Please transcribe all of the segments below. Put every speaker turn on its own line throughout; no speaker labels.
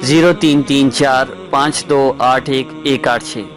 03345281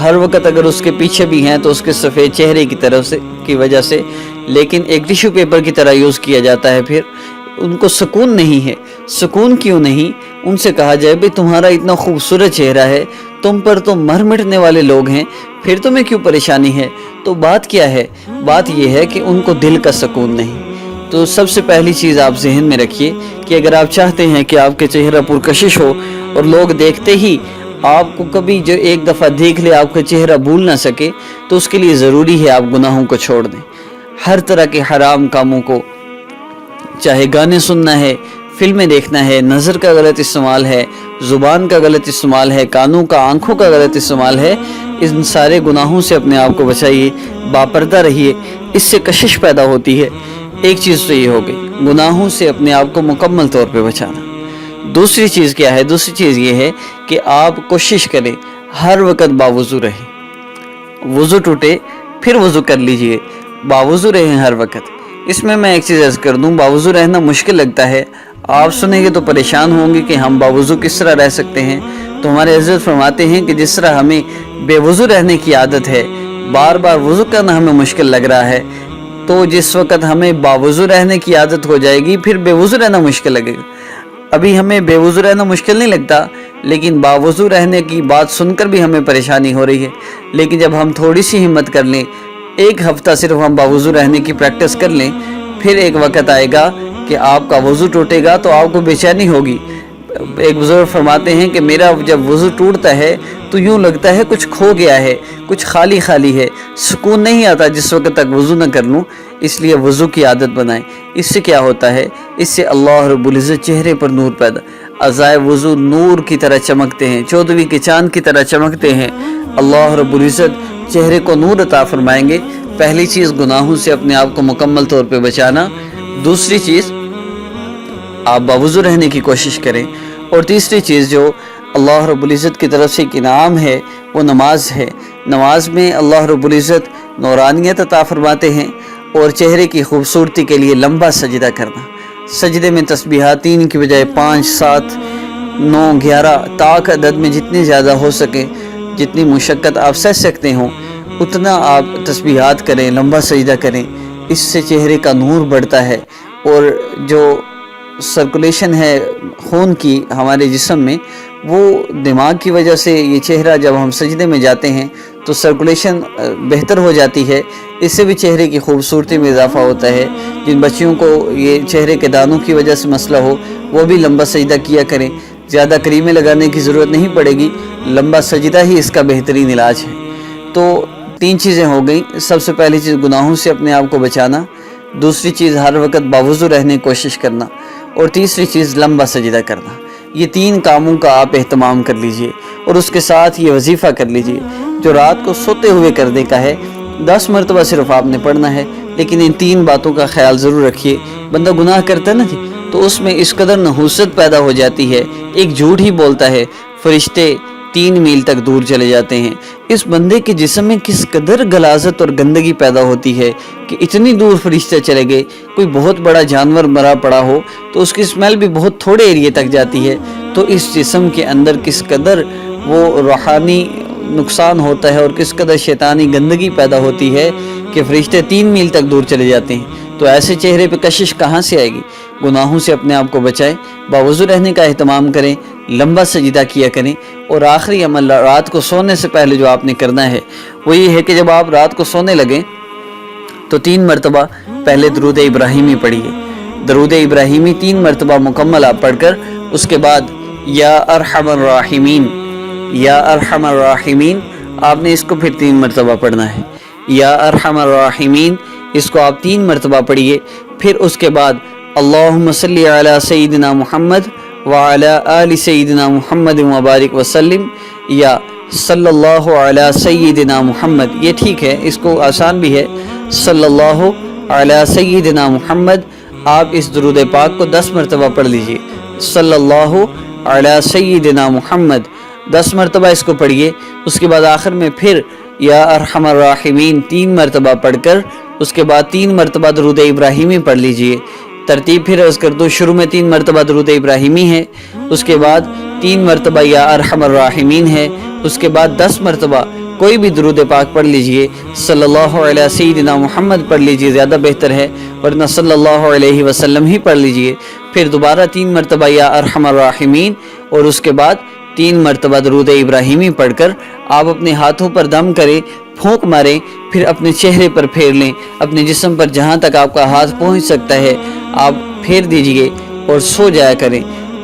ہر وقت اگر اس کے پیچھے بھی ہیں تو اس کے سفید چہرے کی وجہ سے، لیکن ایک ٹیشو پیپر کی طرح یوز کیا جاتا ہے، پھر ان کو سکون نہیں ہے۔ سکون کیوں نہیں؟ ان سے کہا جائے بھئی تمہارا اتنا خوبصورت چہرہ ہے، تم پر تو مر مٹنے والے لوگ ہیں، پھر تمہیں کیوں پریشانی ہے؟ تو بات کیا ہے؟ بات یہ ہے کہ ان کو دل کا سکون نہیں۔ تو سب سے پہلی چیز آپ ذہن میں رکھیے کہ اگر آپ چاہتے ہیں کہ آپ کے چہرہ پرکشش ہو اور لوگ دیکھتے ہی آپ کو کبھی جو ایک دفعہ دیکھ لے آپ کا چہرہ بھول نہ سکے، تو اس کے لیے ضروری ہے آپ گناہوں کو چھوڑ دیں، ہر طرح کے حرام کاموں کو، چاہے گانے سننا ہے، فلمیں دیکھنا ہے، نظر کا غلط استعمال ہے، زبان کا غلط استعمال ہے، کانوں کا، آنکھوں کا غلط استعمال ہے، ان سارے گناہوں سے اپنے آپ کو بچائیے، باپردہ رہیے، اس سے کشش پیدا ہوتی ہے۔ ایک چیز تو یہ ہو گئی، گناہوں سے اپنے آپ کو مکمل طور پہ بچانا۔ دوسری چیز کیا ہے؟ دوسری چیز یہ ہے کہ آپ کوشش کریں ہر وقت باوضو رہیں، وضو ٹوٹے پھر وضو کر لیجئے، باوضو رہیں ہر وقت۔ اس میں ایک چیز عرض کر دوں، باوضو رہنا مشکل لگتا ہے، آپ سنیں گے تو پریشان ہوں گے کہ ہم باوضو کس طرح رہ سکتے ہیں۔ تو ہمارے حضرت فرماتے ہیں کہ جس طرح ہمیں بے وضو رہنے کی عادت ہے، بار بار وضو کرنا ہمیں مشکل لگ رہا ہے، تو جس وقت ہمیں باوضو رہنے کی عادت ہو جائے گی پھر بے وضو رہنا مشکل لگے گا۔ ابھی ہمیں بے وضو رہنا مشکل نہیں لگتا، لیکن باوضو رہنے کی بات سن کر بھی ہمیں پریشانی ہو رہی ہے۔ لیکن جب ہم تھوڑی سی ہمت کر لیں، ایک ہفتہ صرف ہم باوضو رہنے کی پریکٹس کر لیں، پھر ایک وقت آئے گا کہ آپ کا وضو ٹوٹے گا تو آپ کو بے چینی ہوگی۔ ایک بزرگ فرماتے ہیں کہ میرا جب وضو ٹوٹتا ہے تو یوں لگتا ہے کچھ کھو گیا ہے، کچھ خالی خالی ہے، سکون نہیں آتا جس وقت تک وضو نہ کر لوں۔ اس لیے وضو کی عادت بنائیں۔ اس سے کیا ہوتا ہے؟ اس سے اللہ رب العزت چہرے پر نور پیدا، اعضائے وضو نور کی طرح چمکتے ہیں، 14ویں کے چاند کی طرح چمکتے ہیں۔ اللہ رب العزت چہرے کو نور عطا فرمائیں گے۔ پہلی چیز گناہوں سے اپنے آپ کو مکمل طور پہ بچانا، دوسری چیز آپ باوضو رہنے کی کوشش کریں، اور تیسری چیز جو اللہ رب العزت کی طرف سے ایک انعام ہے وہ نماز ہے۔ نماز میں اللہ رب العزت نورانیت عطا فرماتے ہیں، اور چہرے کی خوبصورتی کے لیے لمبا سجدہ کرنا، سجدے میں تسبیحات 3 کی بجائے 5، 7، 9، 11 طاق عدد میں جتنی زیادہ ہو سکے، جتنی مشقت آپ سہ سکتے ہوں اتنا آپ تسبیحات کریں، لمبا سجدہ کریں۔ اس سے چہرے کا نور بڑھتا ہے، اور جو سرکولیشن ہے خون کی ہمارے جسم میں، وہ دماغ کی وجہ سے یہ چہرہ جب ہم سجدے میں جاتے ہیں تو سرکولیشن بہتر ہو جاتی ہے، اس سے بھی چہرے کی خوبصورتی میں اضافہ ہوتا ہے۔ جن بچیوں کو یہ چہرے کے دانوں کی وجہ سے مسئلہ ہو وہ بھی لمبا سجدہ کیا کریں، زیادہ کریمیں لگانے کی ضرورت نہیں پڑے گی، لمبا سجدہ ہی اس کا بہترین علاج ہے۔ تو 3 چیزیں ہو گئیں۔ سب سے پہلی چیز گناہوں سے اپنے آپ کو بچانا، دوسری چیز ہر وقت باوضو رہنے کی کوشش کرنا، اور تیسری چیز لمبا سجدہ کرنا۔ یہ 3 کاموں کا آپ اہتمام کر لیجئے، اور اس کے ساتھ یہ وظیفہ کر لیجئے جو رات کو سوتے ہوئے کرنے کا ہے۔ 10 مرتبہ صرف آپ نے پڑھنا ہے، لیکن ان 3 باتوں کا خیال ضرور رکھیے۔ بندہ گناہ کرتا ہے نا جی، تو اس میں اس قدر نحوست پیدا ہو جاتی ہے، ایک جھوٹ ہی بولتا ہے، فرشتے 3 میل تک دور چلے جاتے ہیں۔ اس بندے کے جسم میں کس قدر غلاظت اور گندگی پیدا ہوتی ہے کہ اتنی دور فرشتے چلے گئے۔ کوئی بہت بڑا جانور مرا پڑا ہو تو اس کی اسمیل بھی بہت تھوڑے ایریے تک جاتی ہے، تو اس جسم کے اندر کس قدر وہ روحانی نقصان ہوتا ہے اور کس قدر شیطانی گندگی پیدا ہوتی ہے کہ فرشتے 3 میل تک دور چلے جاتے ہیں۔ تو ایسے چہرے پہ کشش کہاں سے آئے گی؟ گناہوں سے اپنے آپ کو بچائیں، باوضو رہنے کا اہتمام کریں، لمبا سجدہ کیا کریں، اور آخری عمل رات کو سونے سے پہلے جو آپ نے کرنا ہے وہ یہ ہے کہ جب آپ رات کو سونے لگیں تو 3 مرتبہ پہلے درود ابراہیمی پڑھیے۔ درود ابراہیمی 3 مرتبہ مکمل آپ پڑھ کر اس کے بعد یا ارحم الراحمین، یا ارحم الراحمین آپ نے اس کو پھر 3 مرتبہ پڑھنا ہے۔ یا ارحم الراحمین اس کو آپ 3 مرتبہ پڑھیے، پھر اس کے بعد اللہم صلی علی سیدنا محمد وعلی آل سیدنا محمد مبارک وسلم، یا صلی اللہ علی سیدنا محمد، یہ ٹھیک ہے، اس کو آسان بھی ہے، صلی اللہ علی سیدنا محمد۔ آپ اس درود پاک کو 10 مرتبہ پڑھ لیجئے، صلی اللہ علی سیدنا محمد 10 مرتبہ اس کو پڑھیے۔ اس کے بعد آخر میں پھر یا ارحم الراحمین 3 مرتبہ پڑھ کر اس کے بعد 3 مرتبہ درود ابراہیمی پڑھ لیجئے۔ ترتیب پھر عرض کر دو، شروع میں 3 مرتبہ درود ابراہیمی ہے، اس کے بعد 3 مرتبہ یا ارحم الراحمین ہے، اس کے بعد 10 مرتبہ کوئی بھی درود پاک پڑھ لیجئے، صلی اللہ علیہ سیدنا محمد پڑھ لیجئے، زیادہ بہتر ہے، ورنہ صلی اللہ علیہ وسلم ہی پڑھ لیجئے۔ پھر دوبارہ 3 مرتبہ یا ارحم الراحمین، اور اس کے بعد 3 مرتبہ درود ابراہیمی پڑھ کر آپ اپنے ہاتھوں پر دم کریں، پھونک ماریں، پھر اپنے چہرے پر پھیر لیں، اپنے جسم پر جہاں تک آپ کا ہاتھ پہنچ سکتا ہے آپ پھیر دیجئے اور سو جایا کریں۔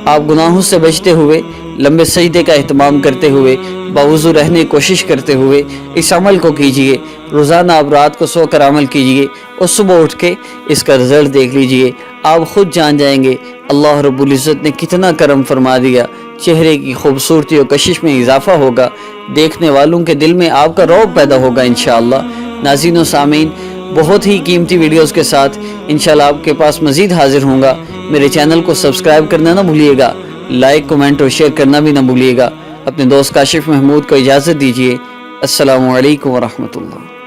آپ گناہوں سے بچتے ہوئے، لمبے سجدے کا اہتمام کرتے ہوئے، باوضو رہنے کی کوشش کرتے ہوئے اس عمل کو کیجئے۔ روزانہ آپ رات کو سو کر عمل کیجئے اور صبح اٹھ کے اس کا رزلٹ دیکھ لیجئے۔ آپ خود جان جائیں گے اللہ رب العزت نے کتنا کرم فرما دیا، چہرے کی خوبصورتی اور کشش میں اضافہ ہوگا، دیکھنے والوں کے دل میں آپ کا رعب پیدا ہوگا انشاءاللہ۔ ناظرین و سامعین، بہت ہی قیمتی ویڈیوز کے ساتھ انشاءاللہ آپ کے پاس مزید حاضر ہوں گا۔ میرے چینل کو سبسکرائب کرنا نہ بھولیے گا، لائک، کمنٹ اور شیئر کرنا بھی نہ بھولیے گا۔ اپنے دوست کاشف محمود کو اجازت دیجیے۔ السلام علیکم ورحمۃ اللہ۔